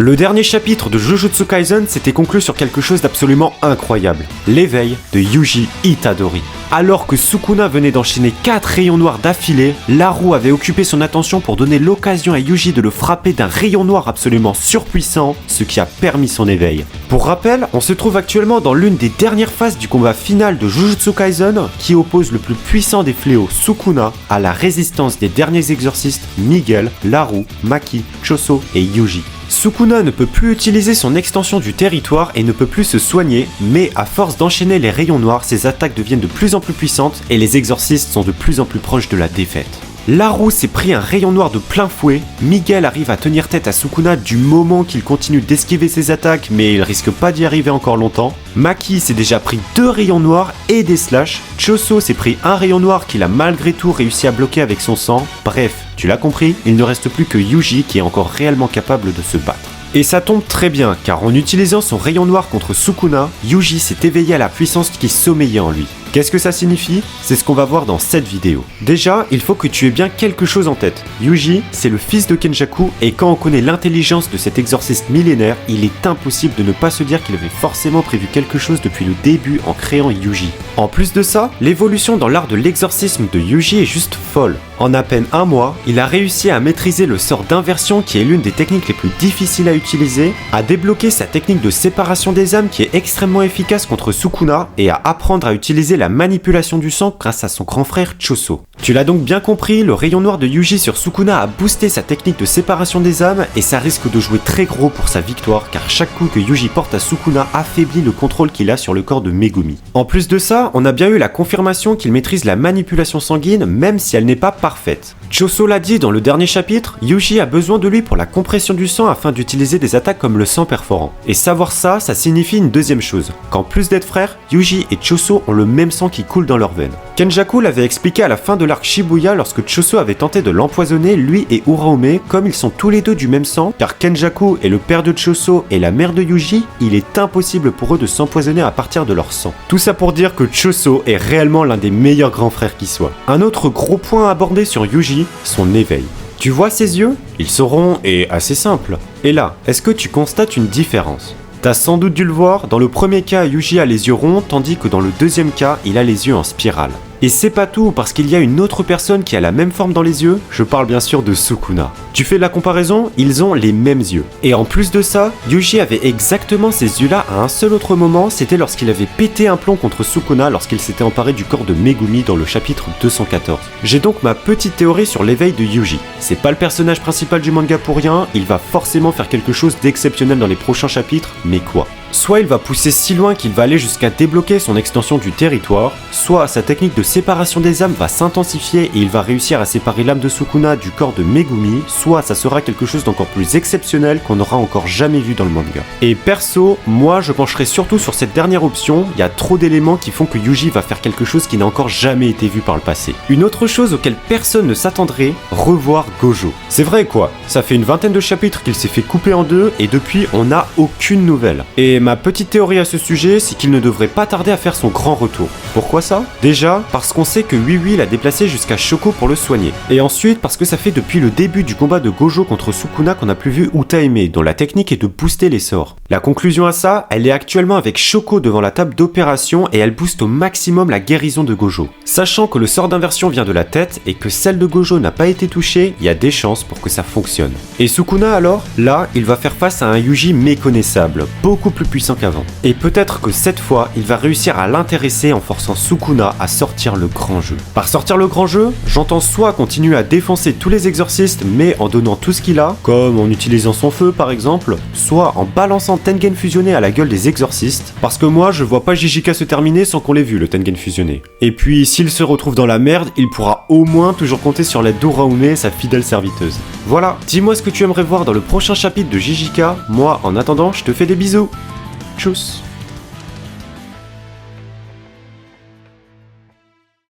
Le dernier chapitre de Jujutsu Kaisen s'était conclu sur quelque chose d'absolument incroyable, l'éveil de Yuji Itadori. Alors que Sukuna venait d'enchaîner 4 rayons noirs d'affilée, Laru avait occupé son attention pour donner l'occasion à Yuji de le frapper d'un rayon noir absolument surpuissant, ce qui a permis son éveil. Pour rappel, on se trouve actuellement dans l'une des dernières phases du combat final de Jujutsu Kaisen qui oppose le plus puissant des fléaux Sukuna à la résistance des derniers exorcistes Miguel, Laru, Maki, Choso et Yuji. Sukuna ne peut plus utiliser son extension du territoire et ne peut plus se soigner, mais à force d'enchaîner les rayons noirs, ses attaques deviennent de plus en plus puissantes et les exorcistes sont de plus en plus proches de la défaite. Laru s'est pris un rayon noir de plein fouet, Miguel arrive à tenir tête à Sukuna du moment qu'il continue d'esquiver ses attaques mais il risque pas d'y arriver encore longtemps. Maki s'est déjà pris 2 rayons noirs et des slashs, Choso s'est pris un rayon noir qu'il a malgré tout réussi à bloquer avec son sang, bref, tu l'as compris, il ne reste plus que Yuji qui est encore réellement capable de se battre. Et ça tombe très bien, car en utilisant son rayon noir contre Sukuna, Yuji s'est éveillé à la puissance qui sommeillait en lui. Qu'est-ce que ça signifie? C'est ce qu'on va voir dans cette vidéo. Déjà, il faut que tu aies bien quelque chose en tête. Yuji, c'est le fils de Kenjaku, et quand on connaît l'intelligence de cet exorciste millénaire, il est impossible de ne pas se dire qu'il avait forcément prévu quelque chose depuis le début en créant Yuji. En plus de ça, l'évolution dans l'art de l'exorcisme de Yuji est juste folle. En à peine un mois, il a réussi à maîtriser le sort d'inversion qui est l'une des techniques les plus difficiles à utiliser, à débloquer sa technique de séparation des âmes qui est extrêmement efficace contre Sukuna, et à apprendre à utiliser la manipulation du sang grâce à son grand frère Choso. Tu l'as donc bien compris, le rayon noir de Yuji sur Sukuna a boosté sa technique de séparation des âmes et ça risque de jouer très gros pour sa victoire car chaque coup que Yuji porte à Sukuna affaiblit le contrôle qu'il a sur le corps de Megumi. En plus de ça, on a bien eu la confirmation qu'il maîtrise la manipulation sanguine même si elle n'est pas parfaite. Choso l'a dit dans le dernier chapitre, Yuji a besoin de lui pour la compression du sang afin d'utiliser des attaques comme le sang perforant. Et savoir ça, ça signifie une deuxième chose, qu'en plus d'être frères, Yuji et Choso ont le même sang qui coule dans leurs veines. Kenjaku l'avait expliqué à la fin de l'arc Shibuya lorsque Choso avait tenté de l'empoisonner, lui et Uraome, comme ils sont tous les deux du même sang, car Kenjaku est le père de Choso et la mère de Yuji, il est impossible pour eux de s'empoisonner à partir de leur sang. Tout ça pour dire que Choso est réellement l'un des meilleurs grands frères qui soit. Un autre gros point à aborder sur Yuji, son éveil. Tu vois ses yeux? Ils seront assez simples. Et là, est-ce que tu constates une différence? T'as sans doute dû le voir, dans le premier cas, Yuji a les yeux ronds, tandis que dans le deuxième cas, il a les yeux en spirale. Et c'est pas tout, parce qu'il y a une autre personne qui a la même forme dans les yeux, je parle bien sûr de Sukuna. Tu fais la comparaison, ils ont les mêmes yeux. Et en plus de ça, Yuji avait exactement ces yeux-là à un seul autre moment, c'était lorsqu'il avait pété un plomb contre Sukuna lorsqu'il s'était emparé du corps de Megumi dans le chapitre 214. J'ai donc ma petite théorie sur l'éveil de Yuji. C'est pas le personnage principal du manga pour rien, il va forcément faire quelque chose d'exceptionnel dans les prochains chapitres, mais quoi? Soit il va pousser si loin qu'il va aller jusqu'à débloquer son extension du territoire, soit sa technique de séparation des âmes va s'intensifier et il va réussir à séparer l'âme de Sukuna du corps de Megumi, soit ça sera quelque chose d'encore plus exceptionnel qu'on n'aura encore jamais vu dans le manga. Et perso, moi je pencherai surtout sur cette dernière option, il y a trop d'éléments qui font que Yuji va faire quelque chose qui n'a encore jamais été vu par le passé. Une autre chose auquel personne ne s'attendrait, revoir Gojo. C'est vrai quoi, ça fait une vingtaine de chapitres qu'il s'est fait couper en deux et depuis on n'a aucune nouvelle. Et ma petite théorie à ce sujet, c'est qu'il ne devrait pas tarder à faire son grand retour. Pourquoi ça? Déjà, parce qu'on sait que Wiwi l'a déplacé jusqu'à Shoko pour le soigner. Et ensuite, parce que ça fait depuis le début du combat de Gojo contre Sukuna qu'on n'a plus vu Utaime, dont la technique est de booster les sorts. La conclusion à ça, elle est actuellement avec Shoko devant la table d'opération et elle booste au maximum la guérison de Gojo. Sachant que le sort d'inversion vient de la tête et que celle de Gojo n'a pas été touchée, il y a des chances pour que ça fonctionne. Et Sukuna alors? Là, il va faire face à un Yuji méconnaissable, beaucoup plus puissant qu'avant. Et peut-être que cette fois, il va réussir à l'intéresser en forçant Sukuna à sortir le grand jeu. Par sortir le grand jeu, j'entends soit continuer à défoncer tous les exorcistes mais en donnant tout ce qu'il a, comme en utilisant son feu par exemple, soit en balançant Tengen fusionné à la gueule des exorcistes, parce que moi je vois pas JJK se terminer sans qu'on l'ait vu le Tengen fusionné. Et puis s'il se retrouve dans la merde, il pourra au moins toujours compter sur l'aide d'Uraome, sa fidèle serviteuse. Voilà, dis-moi ce que tu aimerais voir dans le prochain chapitre de JJK, moi en attendant je te fais des bisous. Tchuss.